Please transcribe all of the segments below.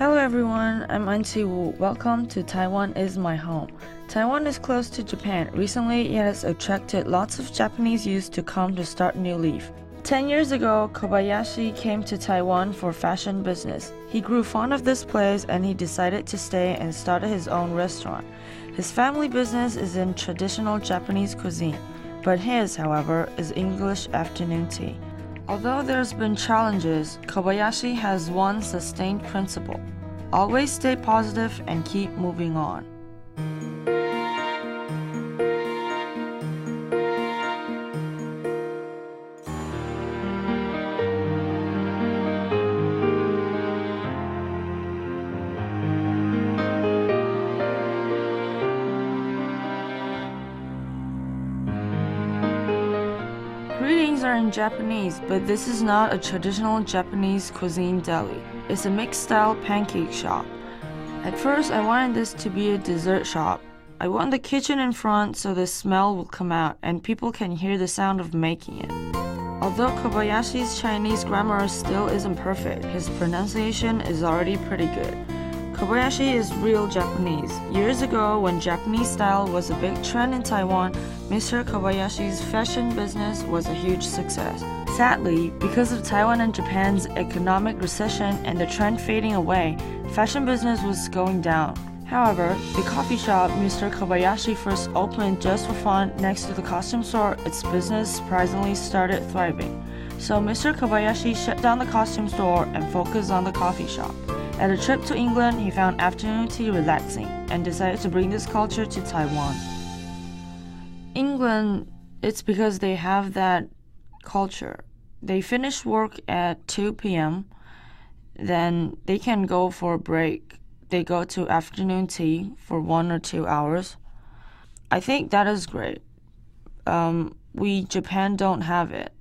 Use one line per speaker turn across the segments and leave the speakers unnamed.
Hello everyone, I'm Auntie Wu. Welcome to Taiwan is my home. Taiwan is close to Japan. Recently, it has attracted lots of Japanese youth to come to start new life. 10 years ago, Kobayashi came to Taiwan for fashion business. He grew fond of this place and he decided to stay and started his own restaurant. His family business is in traditional Japanese cuisine, but his, however, is English afternoon tea. Although there's been challenges, Kobayashi has one sustained principle: always stay positive and keep moving on. Greetings are in Japanese, but this is not a traditional Japanese cuisine deli. It's a mixed-style pancake shop. At first, I wanted this to be a dessert shop. I want the kitchen in front so the smell will come out and people can hear the sound of making it. Although Kobayashi's Chinese grammar still isn't perfect, his pronunciation is already pretty good. Kobayashi is real Japanese. Years ago, when Japanese style was a big trend in Taiwan, Mr. Kobayashi's fashion business was a huge success. Sadly, because of Taiwan and Japan's economic recession and the trend fading away, fashion business was going down. However, the coffee shop Mr. Kobayashi first opened just for fun next to the costume store, its business surprisingly started thriving. So Mr. Kobayashi shut down the costume store and focused on the coffee shop. At a trip to England, he found afternoon tea relaxing and decided to bring this culture to Taiwan. England, it's because they have that culture. They finish work at 2 p.m., then they can go for a break. They go to afternoon tea for 1 or 2 hours. I think that is great. Japan don't have it.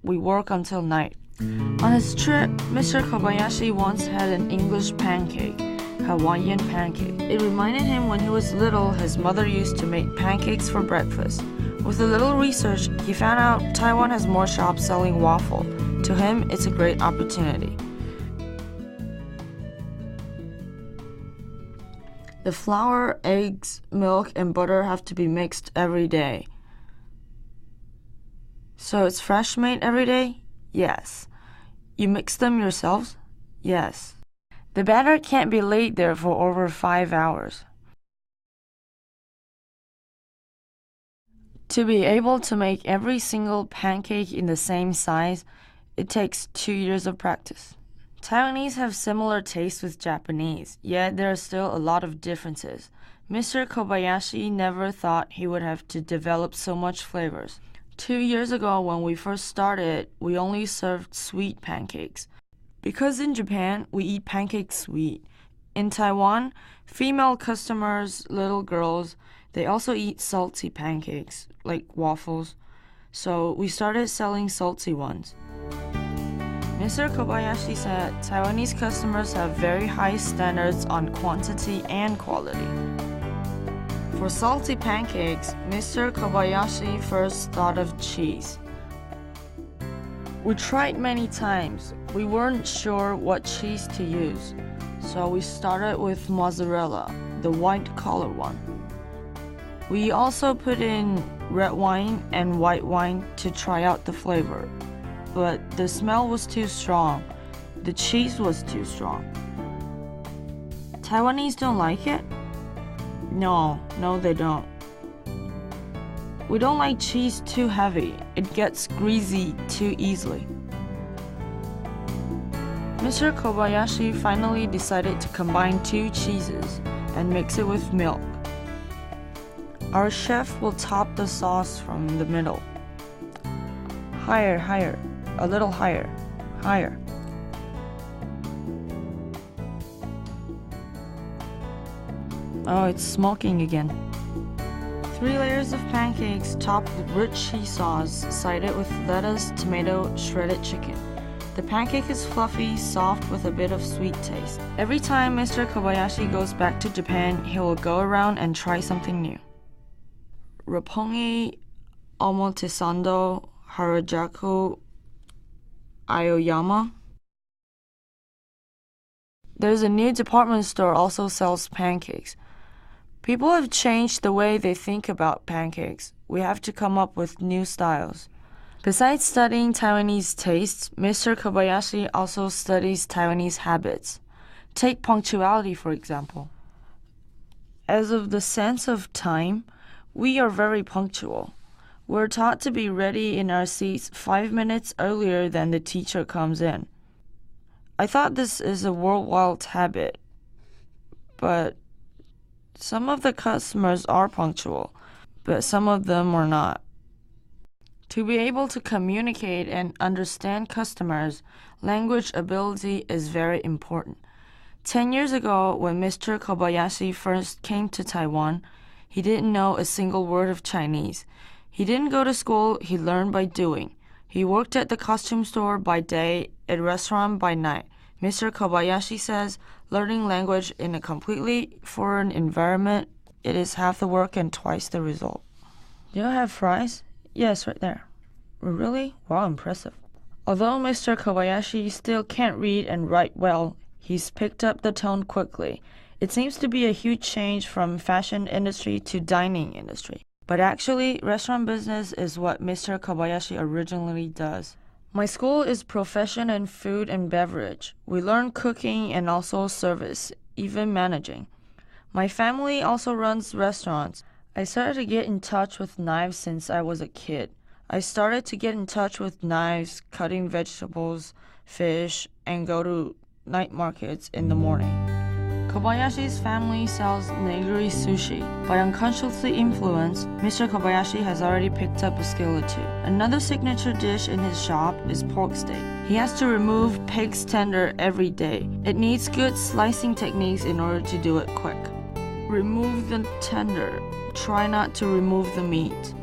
We work until night. On his trip, Mr. Kobayashi once had an English pancake, Hawaiian pancake. It reminded him when he was little, his mother used to make pancakes for breakfast. With a little research, he found out Taiwan has more shops selling waffle. To him, it's a great opportunity. The flour, eggs, milk, and butter have to be mixed every day. So it's fresh made every day? Yes. You mix them yourselves? Yes. The batter can't be laid there for over 5 hours. To be able to make every single pancake in the same size, it takes 2 years of practice. Taiwanese have similar tastes with Japanese, yet there are still a lot of differences. Mr. Kobayashi never thought he would have to develop so much flavors. 2 years ago, when we first started, we only served sweet pancakes. Because in Japan, we eat pancakes sweet. In Taiwan, female customers, little girls, they also eat salty pancakes, like waffles. So we started selling salty ones. Mr. Kobayashi said Taiwanese customers have very high standards on quantity and quality. For salty pancakes, Mr. Kobayashi first thought of cheese. We tried many times. We weren't sure what cheese to use, so we started with mozzarella, the white color one. We also put in red wine and white wine to try out the flavor, but the smell was too strong. The cheese was too strong. Taiwanese don't like it? No, they don't. We don't like cheese too heavy. It gets greasy too easily. Mr. Kobayashi finally decided to combine 2 cheeses and mix it with milk. Our chef will top the sauce from the middle. Higher, a little higher. Oh, it's smoking again. 3 layers of pancakes topped with rich cheese sauce, sided with lettuce, tomato, shredded chicken. The pancake is fluffy, soft with a bit of sweet taste. Every time Mr. Kobayashi goes back to Japan, he will go around and try something new. Roppongi, Omotesando, Harajuku, Aoyama. There's a new department store also sells pancakes. People have changed the way they think about pancakes. We have to come up with new styles. Besides studying Taiwanese tastes, Mr. Kobayashi also studies Taiwanese habits. Take punctuality, for example. As of the sense of time, we are very punctual. We're taught to be ready in our seats 5 minutes earlier than the teacher comes in. I thought this is a worldwide habit, but some of the customers are punctual, but some of them are not. To be able to communicate and understand customers, language ability is very important. 10 years ago, when Mr. Kobayashi first came to Taiwan, he didn't know a single word of Chinese. He didn't go to school, he learned by doing. He worked at the costume store by day, at restaurant by night. Mr. Kobayashi says, learning language in a completely foreign environment, it is half the work and twice the result. Do you have fries? Yes, right there. Really? Wow, impressive. Although Mr. Kobayashi still can't read and write well, he's picked up the tone quickly. It seems to be a huge change from fashion industry to dining industry. But actually, restaurant business is what Mr. Kobayashi originally does. My school is profession in food and beverage. We learn cooking and also service, even managing. My family also runs restaurants. I started to get in touch with knives since I was a kid. I started to get in touch with knives, cutting vegetables, fish, and go to night markets in the morning. Kobayashi's family sells nigiri sushi. By unconsciously influenced, Mr. Kobayashi has already picked up a skill or two. Another signature dish in his shop is pork steak. He has to remove pig's tender every day. It needs good slicing techniques in order to do it quick. Remove the tender. Try not to remove the meat.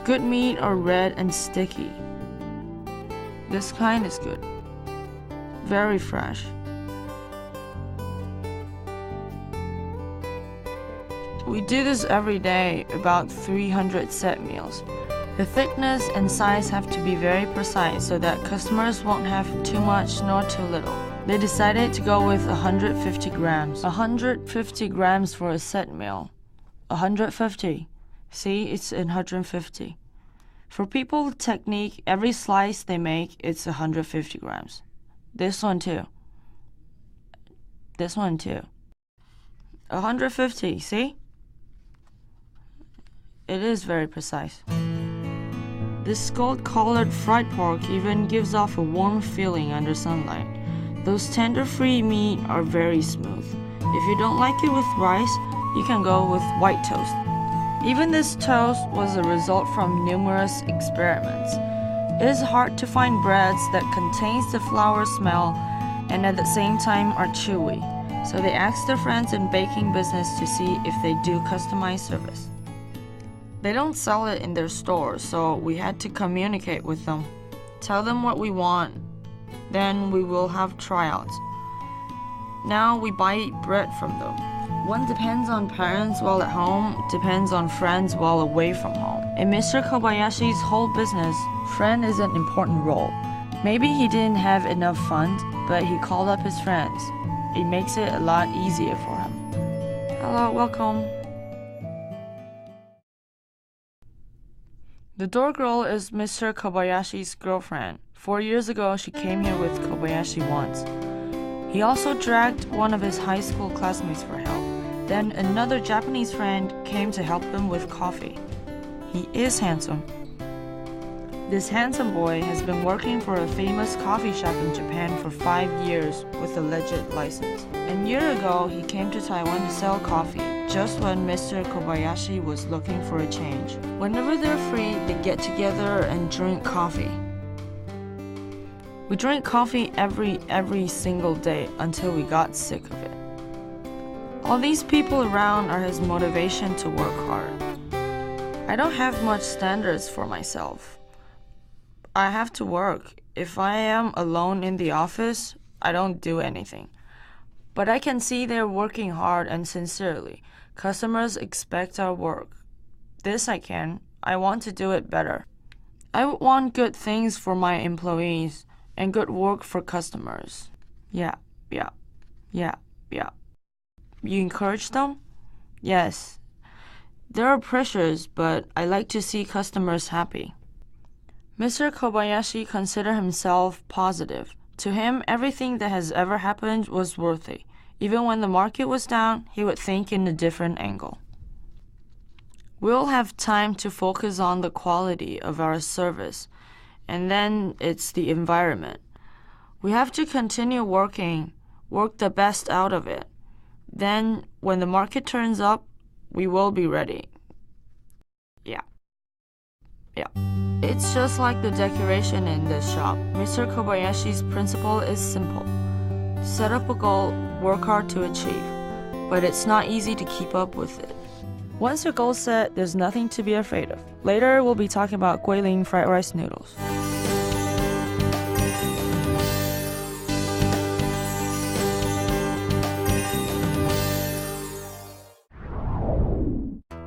Good meat are red and sticky. This kind is good. Very fresh. We do this every day, about 300 set meals. The thickness and size have to be very precise so that customers won't have too much nor too little. They decided to go with 150 grams. 150 grams for a set meal. 150. See, it's 150. For people with technique, every slice they make, it's 150 grams. This one too. This one too. 150, see? It is very precise. This gold-colored fried pork even gives off a warm feeling under sunlight. Those tender-free meat are very smooth. If you don't like it with rice, you can go with white toast. Even this toast was a result from numerous experiments. It is hard to find breads that contains the flour smell and at the same time are chewy. So they asked their friends in baking business to see if they do customized service. They don't sell it in their stores, so we had to communicate with them. Tell them what we want, then we will have tryouts. Now we buy bread from them. One depends on parents while at home, depends on friends while away from home. In Mr. Kobayashi's whole business, friend is an important role. Maybe he didn't have enough funds, but he called up his friends. It makes it a lot easier for him. Hello, welcome. The door girl is Mr. Kobayashi's girlfriend. 4 years ago, she came here with Kobayashi once. He also dragged one of his high school classmates for help. Then another Japanese friend came to help him with coffee. He is handsome. This handsome boy has been working for a famous coffee shop in Japan for 5 years with a legit license. A year ago, he came to Taiwan to sell coffee, just when Mr. Kobayashi was looking for a change. Whenever they're free, they get together and drink coffee. We drank coffee every single day until we got sick of it. All these people around are his motivation to work hard. I don't have much standards for myself. I have to work. If I am alone in the office, I don't do anything. But I can see they're working hard and sincerely. Customers expect our work. This I can. I want to do it better. I want good things for my employees and good work for customers. Yeah. Yeah, yeah. You encourage them? Yes. There are pressures, but I like to see customers happy. Mr. Kobayashi considered himself positive. To him, everything that has ever happened was worthy. Even when the market was down, he would think in a different angle. We'll have time to focus on the quality of our service, and then it's the environment. We have to continue working, work the best out of it. Then, when the market turns up, we will be ready. Yeah. It's just like the decoration in this shop. Mr. Kobayashi's principle is simple. Set up a goal, work hard to achieve, but it's not easy to keep up with it. Once your goal's set, there's nothing to be afraid of. Later, we'll be talking about Guilin fried rice noodles.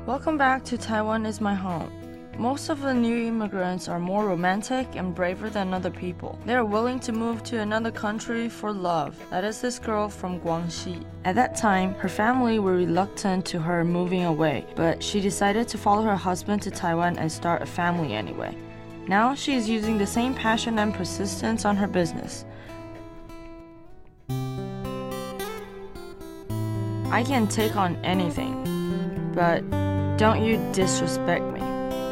Welcome back to Taiwan is my home. Most of the new immigrants are more romantic and braver than other people. They are willing to move to another country for love. That is this girl from Guangxi. At that time, her family were reluctant to her moving away, but she decided to follow her husband to Taiwan and start a family anyway. Now she is using the same passion and persistence on her business. I can take on anything, but don't you disrespect me.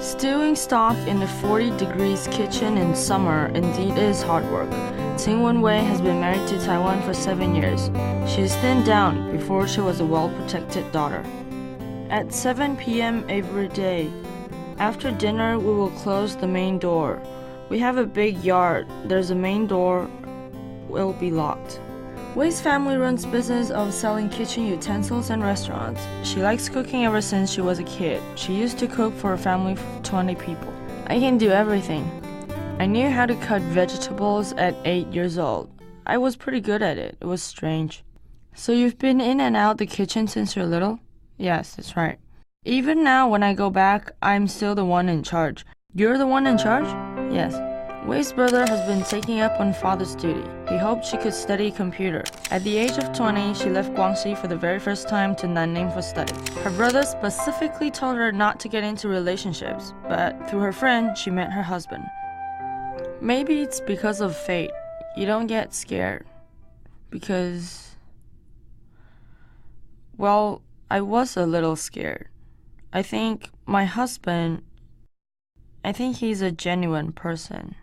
Stewing stock in a 40 degrees kitchen in summer indeed is hard work. Ting Wen-wei has been married to Taiwan for 7 years. She is thinned down before she was a well-protected daughter. At 7 p.m. every day, after dinner we will close the main door. We have a big yard. There's a main door. Will be locked. Wei's family runs business of selling kitchen utensils and restaurants. She likes cooking ever since she was a kid. She used to cook for a family of 20 people. I can do everything. I knew how to cut vegetables at 8 years old. I was pretty good at it. It was strange. So you've been in and out the kitchen since you're little? Yes, that's right. Even now when I go back, I'm still the one in charge. You're the one in charge? Yes. Wei's brother has been taking up on father's duty. He hoped she could study computer. At the age of 20, she left Guangxi for the very first time to Nanning for study. Her brother specifically told her not to get into relationships, but through her friend, she met her husband. Maybe it's because of fate. You don't get scared. Because, well, I was a little scared. I think my husband, he's a genuine person.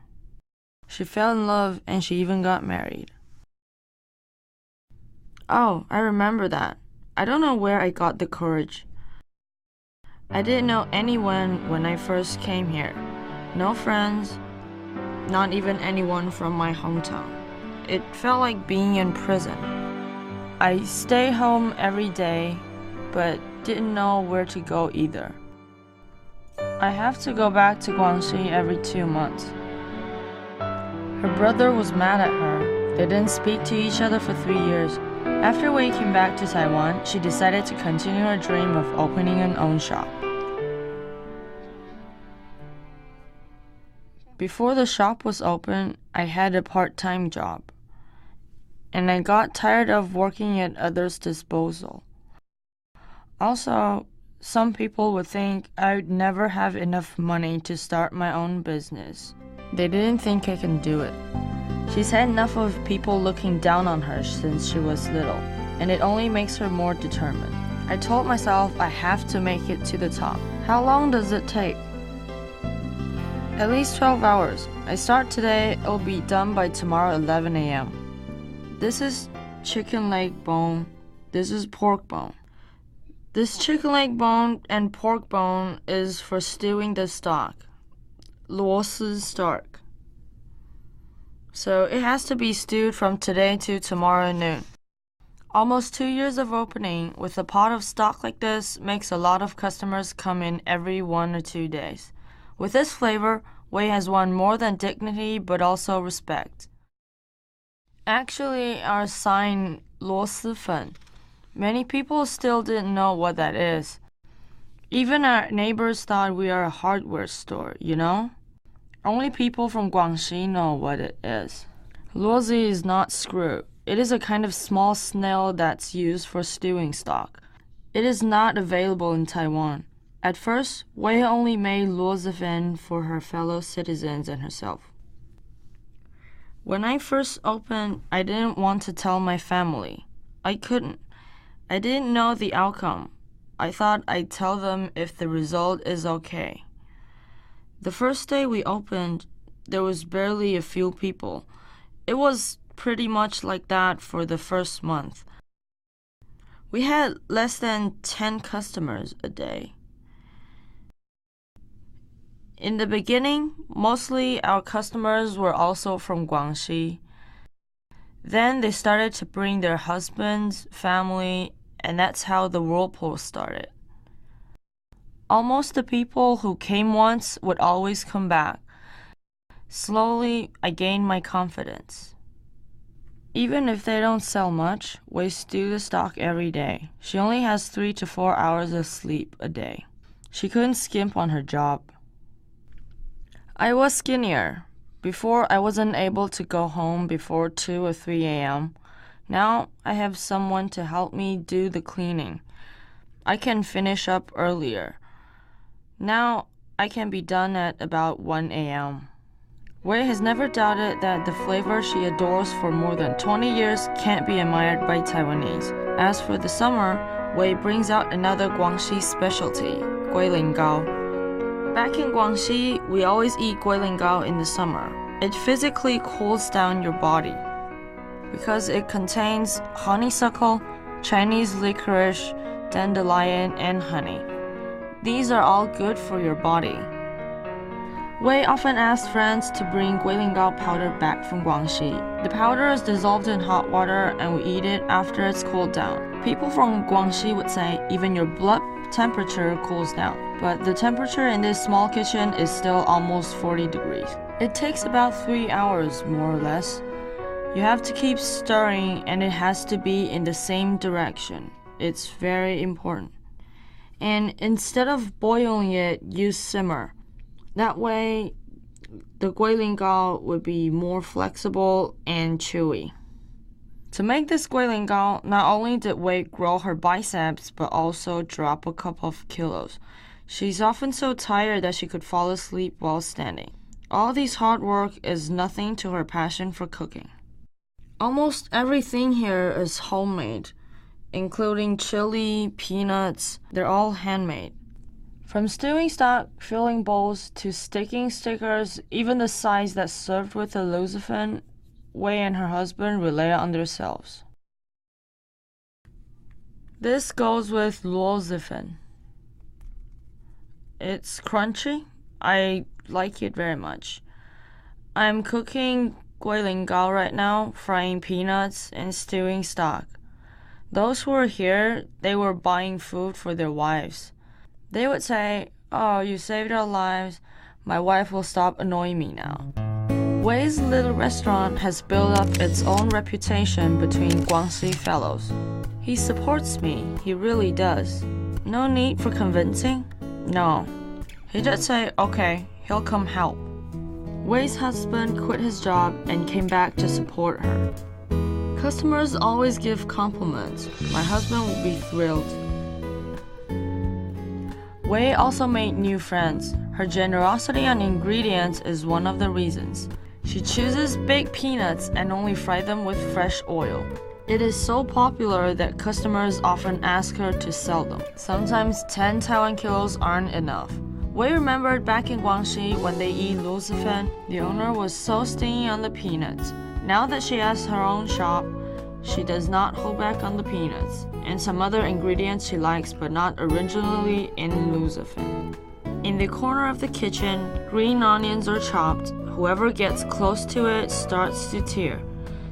She fell in love and she even got married. Oh, I remember that. I don't know where I got the courage. I didn't know anyone when I first came here. No friends, not even anyone from my hometown. It felt like being in prison. I stay home every day, but didn't know where to go either. I have to go back to Guangxi every 2 months. Her brother was mad at her. They didn't speak to each other for 3 years. After Wei came back to Taiwan, she decided to continue her dream of opening an own shop. Before the shop was open, I had a part-time job. And I got tired of working at others' disposal. Also, some people would think I'd never have enough money to start my own business. They didn't think I can do it. She's had enough of people looking down on her since she was little, and it only makes her more determined. I told myself I have to make it to the top. How long does it take? At least 12 hours. I start today, it'll be done by tomorrow 11 a.m. This is chicken leg bone. This is pork bone. This chicken leg bone and pork bone is for stewing the stock. 螺丝 stock. So it has to be stewed from today to tomorrow noon. Almost 2 years of opening with a pot of stock like this makes a lot of customers come in every 1 or 2 days. With this flavor, Wei has won more than dignity but also respect. Actually, our sign 螺蛳粉, many people still didn't know what that is. Even our neighbors thought we are a hardware store, you know? Only people from Guangxi know what it is. 螺丝 is not screw. It is a kind of small snail that's used for stewing stock. It is not available in Taiwan. At first, Wei only made luozifen for her fellow citizens and herself. When I first opened, I didn't want to tell my family. I couldn't. I didn't know the outcome. I thought I'd tell them if the result is okay. The first day we opened, there was barely a few people. It was pretty much like that for the first month. We had less than 10 customers a day. In the beginning, mostly our customers were also from Guangxi. Then they started to bring their husbands, family, and that's how the whirlpool started. Almost the people who came once would always come back. Slowly, I gained my confidence. Even if they don't sell much, we stew the stock every day. She only has 3 to 4 hours of sleep a day. She couldn't skimp on her job. I was skinnier. Before, I wasn't able to go home before 2 or 3 a.m. Now, I have someone to help me do the cleaning. I can finish up earlier. Now, I can be done at about 1 a.m. Wei has never doubted that the flavor she adores for more than 20 years can't be admired by Taiwanese. As for the summer, Wei brings out another Guangxi specialty, guilingao. Back in Guangxi, we always eat guilingao in the summer. It physically cools down your body because it contains honeysuckle, Chinese licorice, dandelion, and honey. These are all good for your body. Wei often asks friends to bring guilingao powder back from Guangxi. The powder is dissolved in hot water and we eat it after it's cooled down. People from Guangxi would say even your blood temperature cools down, but the temperature in this small kitchen is still almost 40 degrees. It takes about 3 hours, more or less. You have to keep stirring and it has to be in the same direction. It's very important. And instead of boiling it, use simmer. That way, the guilingao would be more flexible and chewy. To make this guilingao, not only did Wei grow her biceps, but also drop a couple of kilos. She's often so tired that she could fall asleep while standing. All this hard work is nothing to her passion for cooking. Almost everything here is homemade, including chili, peanuts. They're all handmade. From stewing stock, filling bowls, to sticking stickers, even the sides that's served with the luozifen, Wei and her husband rely on themselves. This goes with luozifen. It's crunchy. I like it very much. I'm cooking guilingao right now, frying peanuts and stewing stock. Those who are here, they were buying food for their wives. They would say, "Oh, you saved our lives. My wife will stop annoying me now." Wei's little restaurant has built up its own reputation between Guangxi fellows. He supports me, he really does. No need for convincing? No. He just say, okay, he'll come help. Wei's husband quit his job and came back to support her. Customers always give compliments. My husband will be thrilled. Wei also made new friends. Her generosity on ingredients is one of the reasons. She chooses baked peanuts and only fry them with fresh oil. It is so popular that customers often ask her to sell them. Sometimes 10 Taiwan kilos aren't enough. Wei remembered back in Guangxi when they eat luozifen, the owner was so stingy on the peanuts. Now that she has her own shop, she does not hold back on the peanuts and some other ingredients she likes but not originally in luozifen. In the corner of the kitchen, green onions are chopped. Whoever gets close to it starts to tear.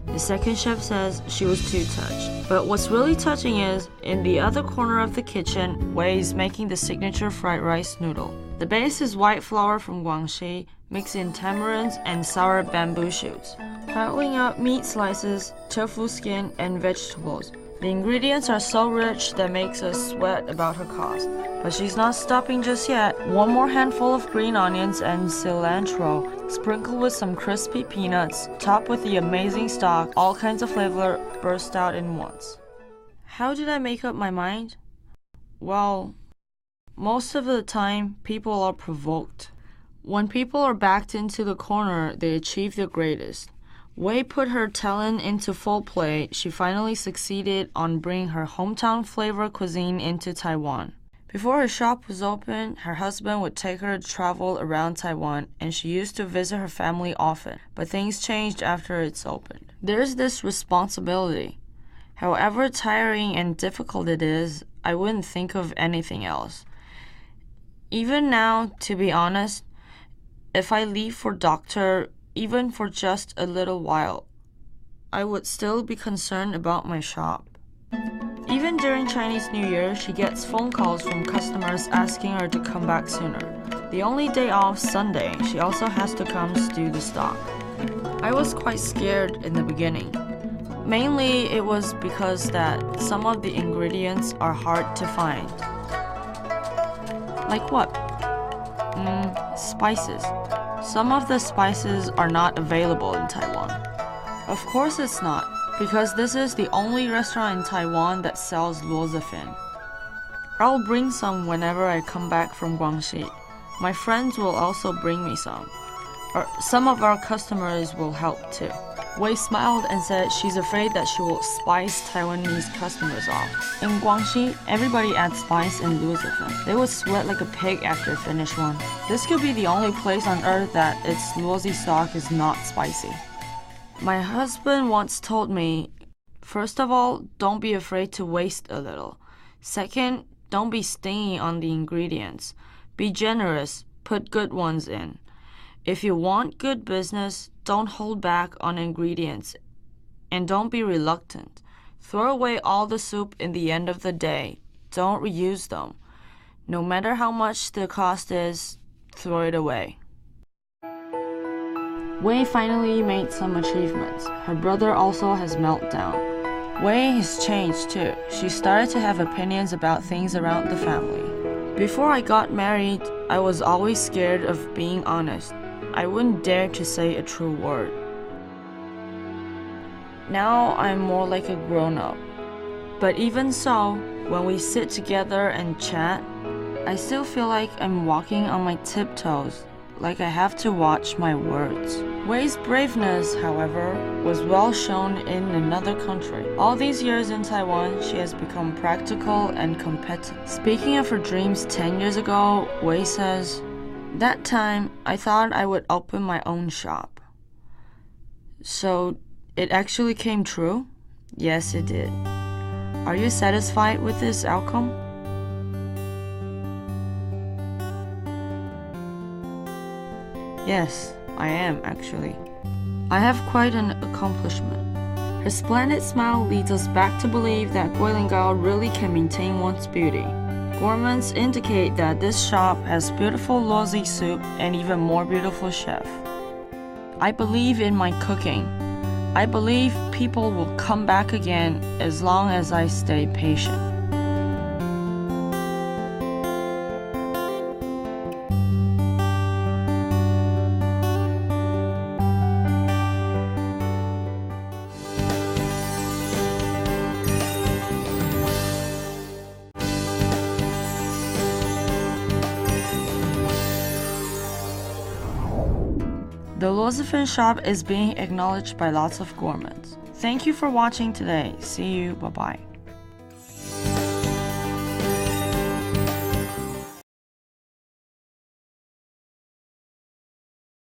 The second chef says she was too touched. But what's really touching is, in the other corner of the kitchen, Wei is making the signature fried rice noodle. The base is white flour from Guangxi, mixed in tamarinds and sour bamboo shoots. Piling up meat slices, tofu skin, and vegetables. The ingredients are so rich that makes us sweat about her cost. But she's not stopping just yet. One more handful of green onions and cilantro, sprinkled with some crispy peanuts, topped with the amazing stock, all kinds of flavor burst out in once. How did I make up my mind? Well, most of the time, people are provoked. When people are backed into the corner, they achieve their greatest. Wei put her talent into full play. She finally succeeded on bringing her hometown flavor cuisine into Taiwan. Before her shop was open, her husband would take her to travel around Taiwan, and she used to visit her family often. But things changed after it's opened. There's this responsibility. However tiring and difficult it is, I wouldn't think of anything else. Even now, to be honest, if I leave for doctor, even for just a little while, I would still be concerned about my shop. Even during Chinese New Year, she gets phone calls from customers asking her to come back sooner. The only day off, Sunday, she also has to come stew the stock. I was quite scared in the beginning. Mainly, it was because that some of the ingredients are hard to find. Like what? Spices. Some of the spices are not available in Taiwan. Of course it's not, because this is the only restaurant in Taiwan that sells luozifin. I'll bring some whenever I come back from Guangxi. My friends will also bring me some. Some of our customers will help too. Wei smiled and said she's afraid that she will spice Taiwanese customers off. In Guangxi, everybody adds spice in luozifin. They would sweat like a pig after finish one. This could be the only place on earth that its luozi stock is not spicy. My husband once told me, first of all, don't be afraid to waste a little. Second, don't be stingy on the ingredients. Be generous, put good ones in. If you want good business, don't hold back on ingredients, and don't be reluctant. Throw away all the soup in the end of the day. Don't reuse them. No matter how much the cost is, throw it away. Wei finally made some achievements. Her brother also has meltdown. Wei has changed too. She started to have opinions about things around the family. Before I got married, I was always scared of being honest. I wouldn't dare to say a true word. Now I'm more like a grown-up. But even so, when we sit together and chat, I still feel like I'm walking on my tiptoes, like I have to watch my words. Wei's braveness, however, was well shown in another country. All these years in Taiwan, she has become practical and competent. Speaking of her dreams 10 years ago, Wei says, that time, I thought I would open my own shop. So, it actually came true? Yes, it did. Are you satisfied with this outcome? Yes, I am actually. I have quite an accomplishment. Her splendid smile leads us back to believe that Guilingao really can maintain one's beauty. Gourmands indicate that this shop has beautiful luozi soup and even more beautiful chef. I believe in my cooking. I believe people will come back again as long as I stay patient. The luozifin shop is being acknowledged by lots of gourmands. Thank you for watching today. See you. Bye-bye.